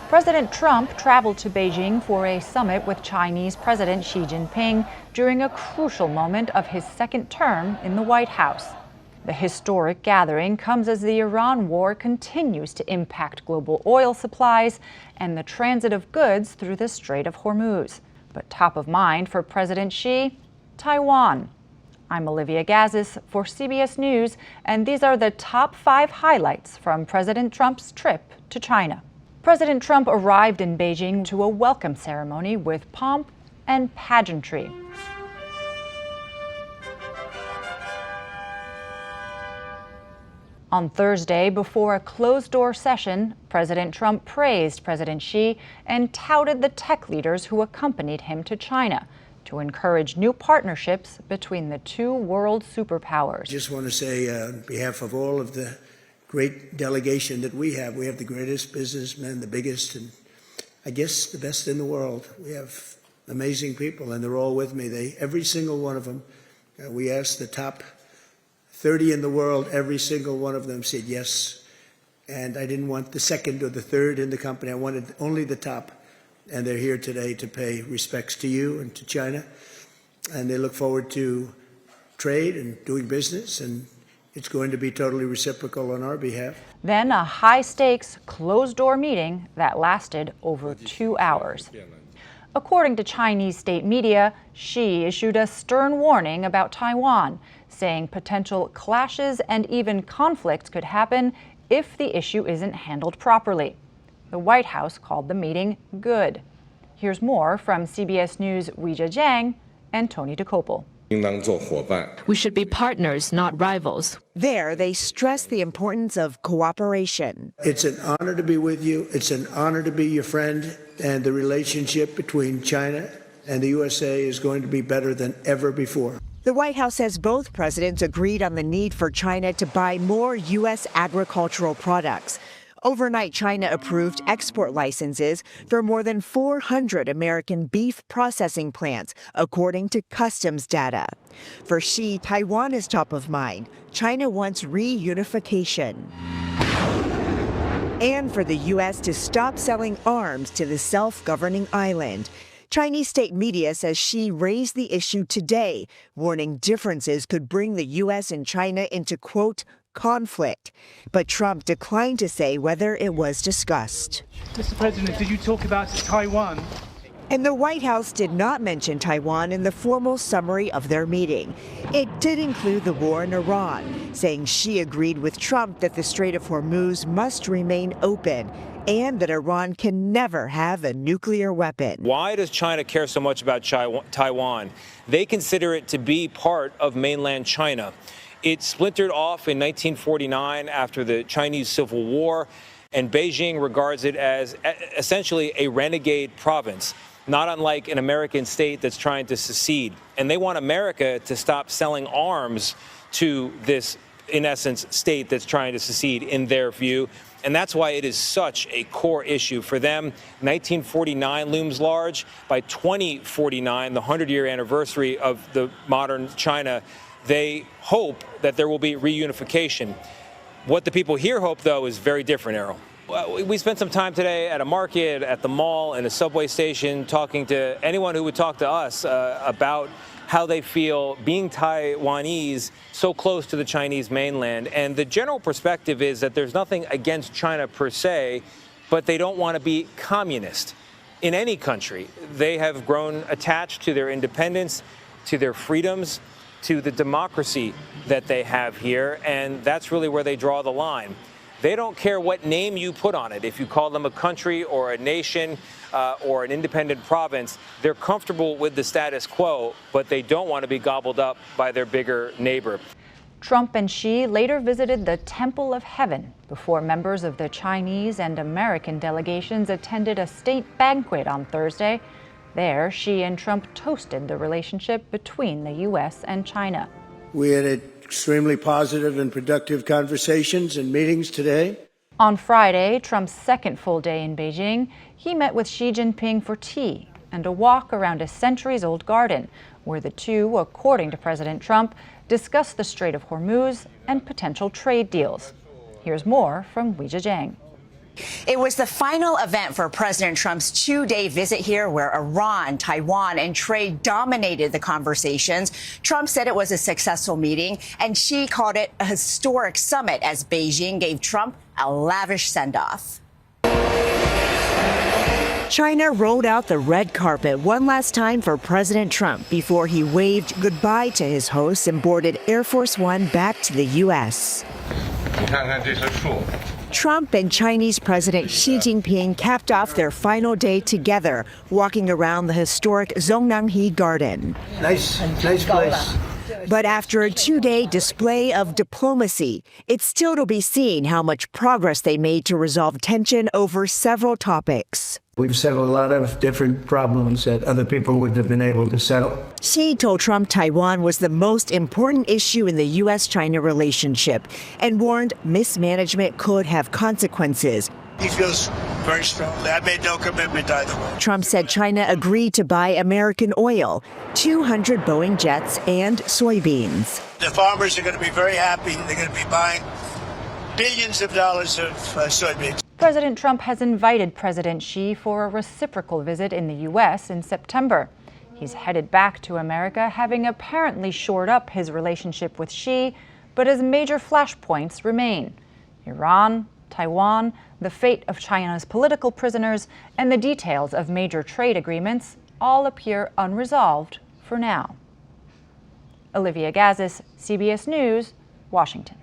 President Trump traveled to Beijing for a summit with Chinese President Xi Jinping during a crucial moment of his second term in the White House. The historic gathering comes as the Iran war continues to impact global oil supplies and the transit of goods through the Strait of Hormuz. But top of mind for President Xi, Taiwan. I'm Olivia Gazis for CBS News, and these are the top 5 highlights from President Trump's trip to China. President Trump arrived in Beijing to a welcome ceremony with pomp and pageantry. On Thursday, before a closed-door session, President Trump praised President Xi and touted the tech leaders who accompanied him to China to encourage new partnerships between the two world superpowers. I just want to say, on behalf of all of the great delegation that we have the greatest businessmen, the biggest, and I guess the best in the world. We have amazing people, and they're all with me. Every single one of them, we asked the top 30 in the world, every single one of them said yes. And I didn't want the second or the third in the company. I wanted only the top. And they're here today to pay respects to you and to China. And they look forward to trade and doing business. And it's going to be totally reciprocal on our behalf. Then a high-stakes, closed-door meeting that lasted over 2 hours. According to Chinese state media, Xi issued a stern warning about Taiwan, saying potential clashes and even conflicts could happen if the issue isn't handled properly. The White House called the meeting good. Here's more from CBS News' Weijia Jiang and Tony DeCopel. We should be partners, not rivals. There, they stress the importance of cooperation. It's an honor to be with you. It's an honor to be your friend. And the relationship between China and the USA is going to be better than ever before. The White House says both presidents agreed on the need for China to buy more U.S. agricultural products. Overnight, China approved export licenses for more than 400 American beef processing plants, according to customs data. For Xi, Taiwan is top of mind. China wants reunification. And for the U.S. to stop selling arms to the self-governing island. Chinese state media says Xi raised the issue today, warning differences could bring the U.S. and China into, quote, conflict. But Trump declined to say whether it was discussed. Mr. President, did you talk about Taiwan? And the White House did not mention Taiwan in the formal summary of their meeting. It did include the war in Iran, saying Xi agreed with Trump that the Strait of Hormuz must remain open and that Iran can never have a nuclear weapon. Why does China care so much about Taiwan? They consider it to be part of mainland China. It splintered off in 1949 after the Chinese Civil War, and Beijing regards it as essentially a renegade province, not unlike an American state that's trying to secede. And they want America to stop selling arms to this, in essence, state that's trying to secede in their view. And that's why it is such a core issue for them. 1949 looms large. By 2049, the 100-year anniversary of the modern China, they hope that there will be reunification. What the people here hope, though, is very different, Errol. We spent some time today at a market, at the mall, and a subway station, talking to anyone who would talk to us about how they feel being Taiwanese so close to the Chinese mainland. And the general perspective is that there's nothing against China per se, but they don't want to be communist in any country. They have grown attached to their independence, to their freedoms, to the democracy that they have here, and that's really where they draw the line. They don't care what name you put on it. If you call them a country or a nation or an independent province, they're comfortable with the status quo, but they don't want to be gobbled up by their bigger neighbor. Trump and Xi later visited the Temple of Heaven before members of the Chinese and American delegations attended a state banquet on Thursday. There, Xi and Trump toasted the relationship between the U.S. and China. We had extremely positive and productive conversations and meetings today. On Friday, Trump's second full day in Beijing, he met with Xi Jinping for tea and a walk around a centuries-old garden, where the two, according to President Trump, discussed the Strait of Hormuz and potential trade deals. Here's more from Weijia Jiang. It was the final event for President Trump's two-day visit here, where Iran, Taiwan, and trade dominated the conversations. Trump said it was a successful meeting, and Xi called it a historic summit as Beijing gave Trump a lavish send-off. China rolled out the red carpet one last time for President Trump before he waved goodbye to his hosts and boarded Air Force One back to the U.S. Trump and Chinese President Xi Jinping capped off their final day together, walking around the historic Zhongnanhai Garden. Nice place. But after a two-day display of diplomacy, it's still to be seen how much progress they made to resolve tension over several topics. We've settled a lot of different problems that other people wouldn't have been able to settle. Xi told Trump Taiwan was the most important issue in the U.S. China relationship and warned mismanagement could have consequences. He feels very strongly. I made no commitment either way. Trump said China agreed to buy American oil, 200 Boeing jets, and soybeans. The farmers are going to be very happy. They're going to be buying billions of dollars of soybeans. President Trump has invited President Xi for a reciprocal visit in the U.S. in September. He's headed back to America, having apparently shored up his relationship with Xi, but his major flashpoints remain: Iran, Taiwan, the fate of China's political prisoners, and the details of major trade agreements all appear unresolved for now. Olivia Gazis, CBS News, Washington.